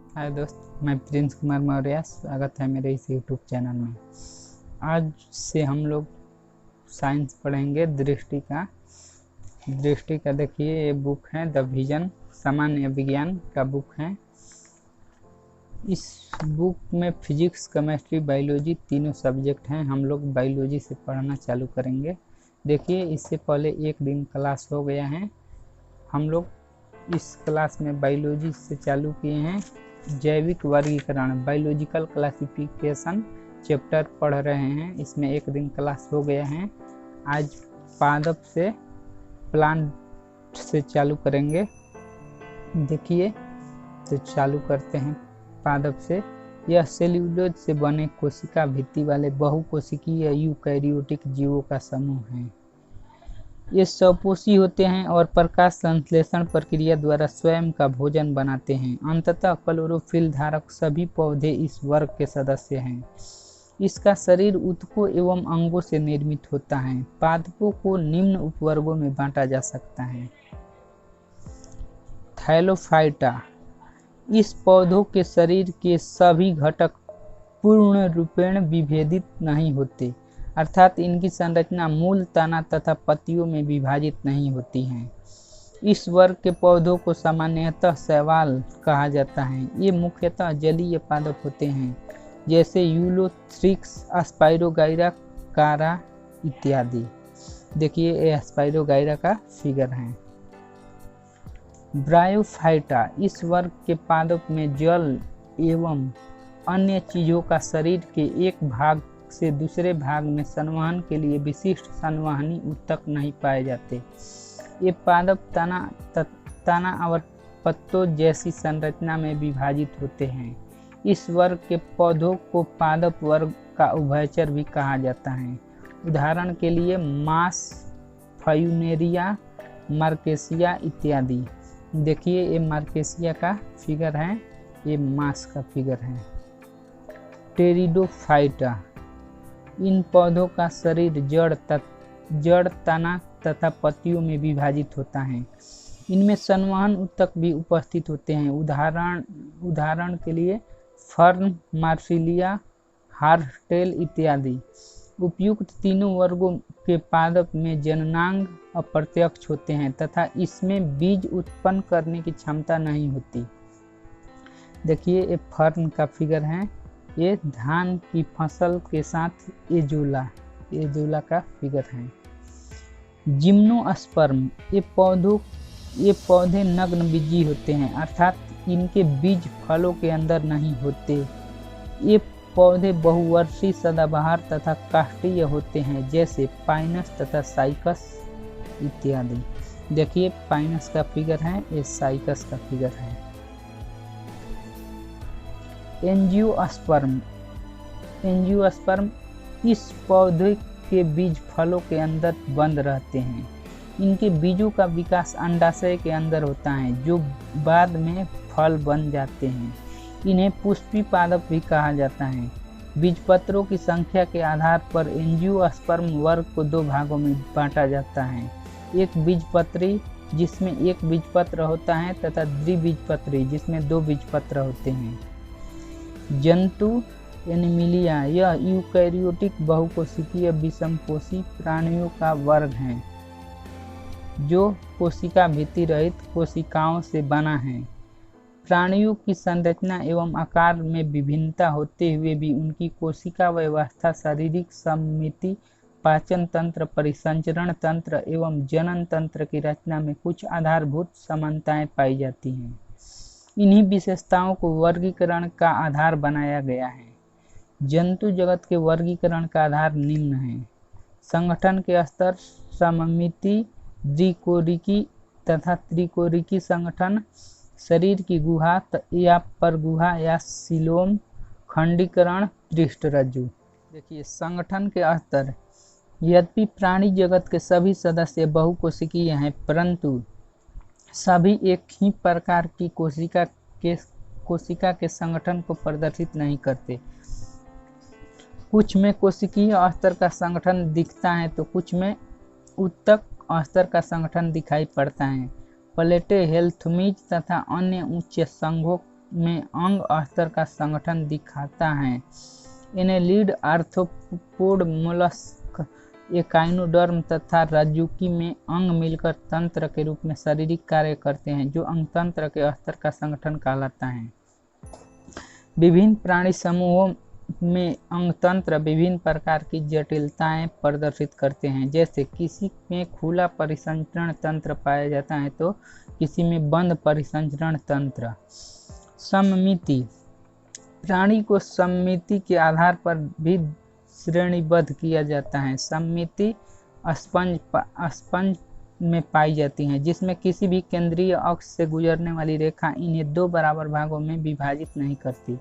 हाय दोस्त, मैं प्रिंस कुमार मौर्य। स्वागत है मेरे इस यूट्यूब चैनल में। आज से हम लोग साइंस पढ़ेंगे। दृष्टि का देखिए, ये बुक है द विजन, सामान्य विज्ञान का बुक है। इस बुक में फिजिक्स, केमिस्ट्री, बायोलॉजी तीनों सब्जेक्ट हैं। हम लोग बायोलॉजी से पढ़ना चालू करेंगे। देखिए, इससे पहले एक दिन क्लास हो गया है। हम लोग इस क्लास में बायोलॉजी से चालू किए हैं। जैविक वर्गीकरण, बायोलॉजिकल क्लासिफिकेशन चैप्टर पढ़ रहे हैं। इसमें एक दिन क्लास हो गया है। आज पादप से, प्लांट से चालू करेंगे। देखिए, तो चालू करते हैं पादप से। यह सेल्यूलोज से बने कोशिका भित्ति वाले बहुकोशिकीय यूकैरियोटिक जीवों का समूह है। ये स्वपोषी होते हैं और प्रकाश संश्लेषण प्रक्रिया द्वारा स्वयं का भोजन बनाते हैं। अंततः क्लोरोफिल धारक सभी पौधे इस वर्ग के सदस्य हैं। इसका शरीर ऊतकों एवं अंगों से निर्मित होता है। पादपों को निम्न उपवर्गों में बांटा जा सकता है। थैलोफाइटा, इस पौधों के शरीर के सभी घटक पूर्ण रूपेण विभेदित नहीं होते, अर्थात इनकी संरचना मूल तना तथा पत्तियों में विभाजित नहीं होती है। इस वर्ग के पौधों को सामान्यतः शैवाल कहा जाता है। ये मुख्यतः जलीय पादप होते हैं, जैसे यूलोथ्रिक्स, स्पाइरोगाइरा, कारा इत्यादि। देखिए, ये स्पाइरोगाइरा का फिगर है। ब्रायोफाइटा, इस वर्ग के पादप में जल एवं अन्य चीजों का शरीर के एक भाग से दूसरे भाग में संवहन के लिए विशिष्ट संवहनी ऊतक नहीं पाए जाते। ये पादप तना और पत्तों जैसी संरचना में विभाजित होते हैं। इस वर्ग के पौधों को पादप वर्ग का उभयचर भी कहा जाता है। उदाहरण के लिए मास, फ्यूनेरिया, मार्केसिया इत्यादि। देखिए, ये मार्केसिया का फिगर है, ये मास का फिगर है। टेरिडोफाइटा, इन पौधों का शरीर जड़, तना तथा पत्तियों में विभाजित होता है। इनमें संवहन ऊतक भी उपस्थित होते हैं। उदाहरण के लिए फर्न, मार्सिलिया, हार्सटेल इत्यादि। उपयुक्त तीनों वर्गों के पादप में जननांग अप्रत्यक्ष होते हैं तथा इसमें बीज उत्पन्न करने की क्षमता नहीं होती। देखिए, ये फर्न का फिगर है, ये धान की फसल के साथ एजोला का फिगर है। जिम्नोस्पर्म, ये पौधे नग्न बीजी होते हैं, अर्थात इनके बीज फलों के अंदर नहीं होते। ये पौधे बहुवर्षीय, सदाबहार तथा काष्ठीय होते हैं, जैसे पाइनस तथा साइकस इत्यादि। देखिए, पाइनस का फिगर है, ये साइकस का फिगर है। एंजियोस्पर्म, इस पौधे के बीज फलों के अंदर बंद रहते हैं। इनके बीजों का विकास अंडाशय के अंदर होता है, जो बाद में फल बन जाते हैं। इन्हें पुष्पी पादप भी कहा जाता है। बीजपत्रों की संख्या के आधार पर एंजियोस्पर्म वर्ग को दो भागों में बांटा जाता है। एक बीजपत्री, जिसमें एक बीजपत्र होता है, तथा द्विबीजपत्री, जिसमें दो बीजपत्र होते हैं। जंतु एनिमिलिया, यह यूकैरियोटिक बहुकोशिकीय विषमपोषी प्राणियों का वर्ग है, जो कोशिका भित्ति रहित कोशिकाओं से बना है। प्राणियों की संरचना एवं आकार में विभिन्नता होते हुए भी उनकी कोशिका व्यवस्था, शारीरिक सममिति, पाचन तंत्र, परिसंचरण तंत्र एवं जनन तंत्र की रचना में कुछ आधारभूत समानताएं पाई जाती हैं। इन्हीं विशेषताओं को वर्गीकरण का आधार बनाया गया है। जंतु जगत के वर्गीकरण का आधार निम्न है। संगठन के स्तर, सममिति, द्विकोरिकी तथा त्रिकोरिकी संगठन, शरीर की गुहा या परगुहा या सीलोम, खंडीकरण, पृष्ठरज्जु। देखिए, संगठन के स्तर, यद्यपि प्राणी जगत के सभी सदस्य बहुकोशिकीय हैं, परंतु सभी एक ही प्रकार की कोशिका के संगठन को प्रदर्शित नहीं करते। कुछ में कोशिकीय स्तर का संगठन दिखता है तो कुछ में ऊतक स्तर का संगठन दिखाई पड़ता है। प्लेटे, हेल्थमीज तथा अन्य उच्च संघों में अंग स्तर का संगठन दिखाता है। एनेलिड आर्थ्रोपोड मोलस्क एकाइनोडर्म तथा रज्जुकी में अंग मिलकर तंत्र के रूप में शारीरिक कार्य करते हैं, जो अंगतंत्र के स्तर का संगठन कहलाता है। विभिन्न प्राणी समूहों में अंगतंत्र विभिन्न प्रकार की जटिलताएं प्रदर्शित करते हैं। जैसे किसी में खुला परिसंचरण तंत्र पाया जाता है तो किसी में बंद परिसंचरण तंत्र। सममिति प्राणी को सममिति के आधार पर भी श्रेणीबद्ध किया जाता है। सममिति स्पंज में पाई जाती है, जिसमें किसी भी केंद्रीय अक्ष से गुजरने वाली रेखा इन्हें दो बराबर भागों में विभाजित नहीं करती।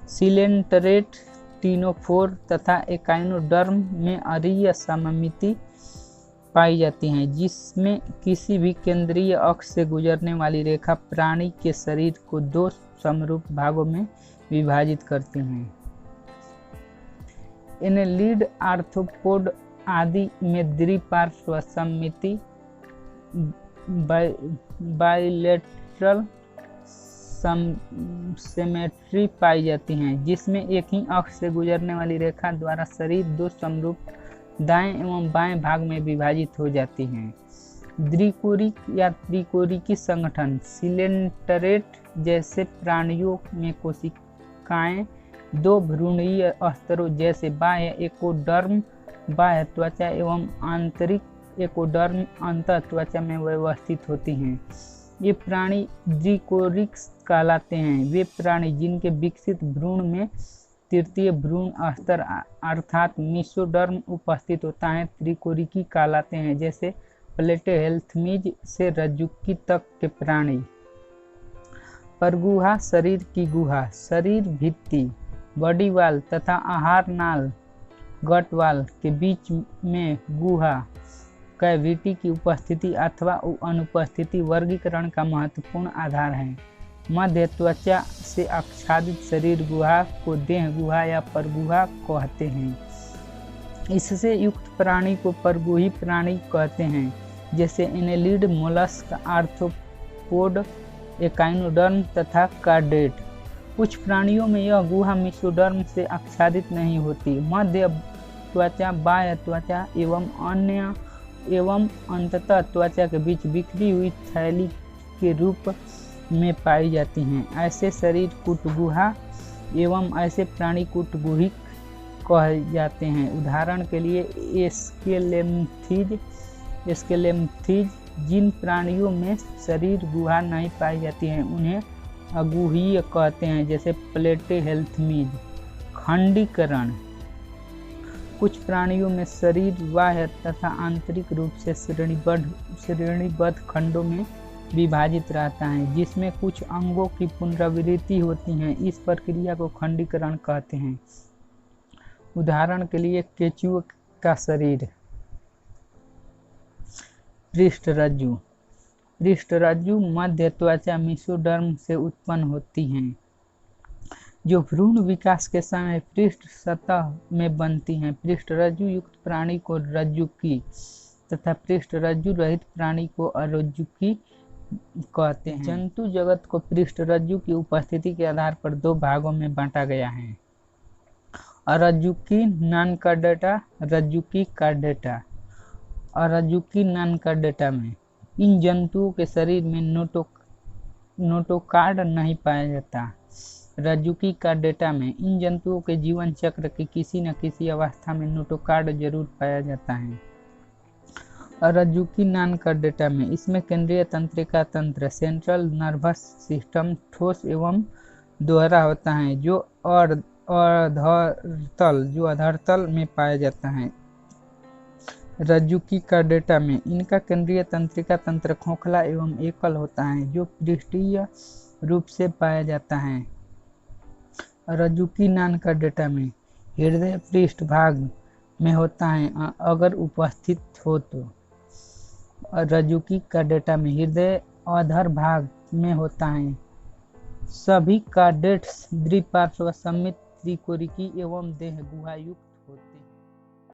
सिलेंटरेट, टीनोफोर तथा एकाइनोडर्म में अरीय सममिति पाई जाती है, जिसमें किसी भी केंद्रीय अक्ष से गुजरने वाली रेखा प्राणी के शरीर को दो समरूप भागों में विभाजित करती हैं। एनेलिड आर्थ्रोपोड आदि में द्विपार्श्व सममिति बाइलेटरल सिमेट्री पाई जाती है, जिसमें एक ही अक्ष से गुजरने वाली रेखा द्वारा शरीर दो समरूप दाएं एवं बाएं भाग में विभाजित हो जाती हैं। द्विकोरिक या त्रिकोरिकी संगठन सिलेंटरेट जैसे प्राणियों में कोशिकाएं दो भ्रूणीय स्तरों जैसे बाह्य एकोडर्म बाह्य त्वचा एवं आंतरिक एकोडर्म अंतः त्वचा में व्यवस्थित होती हैं। ये प्राणी द्विकोरिक कहलाते हैं। वे प्राणी जिनके विकसित भ्रूण में तृतीय भ्रूण स्तर अर्थात मेसोडर्म उपस्थित होता है त्रिकोरिकी कहलाते हैं, जैसे प्लेटेहेल्थमीज से रज्जुकी तक के प्राणी। परगुहा शरीर की गुहा, शरीर भित्ति बॉडी वाल तथा आहार नाल गट वाल के बीच में गुहा कैविटी की उपस्थिति अथवा अनुपस्थिति वर्गीकरण का महत्वपूर्ण आधार है। मध्य त्वचा से आच्छादित शरीर गुहा को देह गुहा या परगुहा कहते हैं। इससे युक्त प्राणी को परगुही प्राणी कहते हैं, जैसे एनेलिड, मोलस्क, आर्थ्रोपोड, एकाइनोडर्म तथा कार्डेट। कुछ प्राणियों में यह गुहा मेसोडर्म से आच्छादित नहीं होती। मध्य त्वचा, बाह्य त्वचा एवं अंततः त्वचा के बीच बिखरी हुई थैली के रूप में पाई जाती हैं। ऐसे शरीर कूटगुहा एवं ऐसे प्राणी कूटगुहिक कहे जाते हैं। उदाहरण के लिए स्केलेम्थीज जिन प्राणियों में शरीर गुहा नहीं पाई जाती है उन्हें अगुहीय कहते हैं, जैसे प्लेटेहेल्थमीज। खंडीकरण कुछ प्राणियों में शरीर बाह्य तथा आंतरिक रूप से श्रेणीबद्ध खंडों में विभाजित रहता है, जिसमें कुछ अंगों की पुनरावृत्ति होती है। इस प्रक्रिया को खंडीकरण कहते हैं। उदाहरण के लिए केंचुए का शरीर। पृष्ठरज्जु पृष्ठरज्जु मध्य त्वचा मेसोडर्म से उत्पन्न होती हैं, जो भ्रूण विकास के समय पृष्ठ सतह में बनती हैं। पृष्ठरज्जु युक्त प्राणी को रज्जुकी तथा पृष्ठरज्जु रहित प्राणी को अरज्जुकी कहते हैं। जंतु जगत को पृष्ठरज्जु की उपस्थिति के आधार पर दो भागों में बांटा गया है, अरज्जुकी नॉनकॉर्डेटा, रज्जुकी कॉर्डेटा। अरज्जुकी नॉनकॉर्डेटा में इन जंतुओं के शरीर में नोटोकार्ड नहीं पाया जाता। रज्जुकी कॉर्डेटा में इन जंतुओं के जीवन चक्र की किसी न किसी अवस्था में नोटोकार्ड जरूर पाया जाता है। रज्जुकी नॉनकॉर्डेटा में इसमें केंद्रीय तंत्रिका तंत्र सेंट्रल नर्वस सिस्टम ठोस एवं दोहरा होता है, जो अधरतल में पाया जाता है। रज्जुकी कॉर्डेटा में इनका केंद्रीय तंत्रिका तंत्र खोखला एवं एकल होता है, जो पृष्ठीय रूप से पाया जाता है। रज्जुकी नॉनकॉर्डेटा में हृदय पृष्ठभाग में होता है अगर उपस्थित हो तो। रज्जुकी कॉर्डेटा में हृदय अधर भाग में होता है। सभी कॉर्डेट्स द्विपार्श्व सममित त्रिकोरिकी एवं देह गुहा युक्त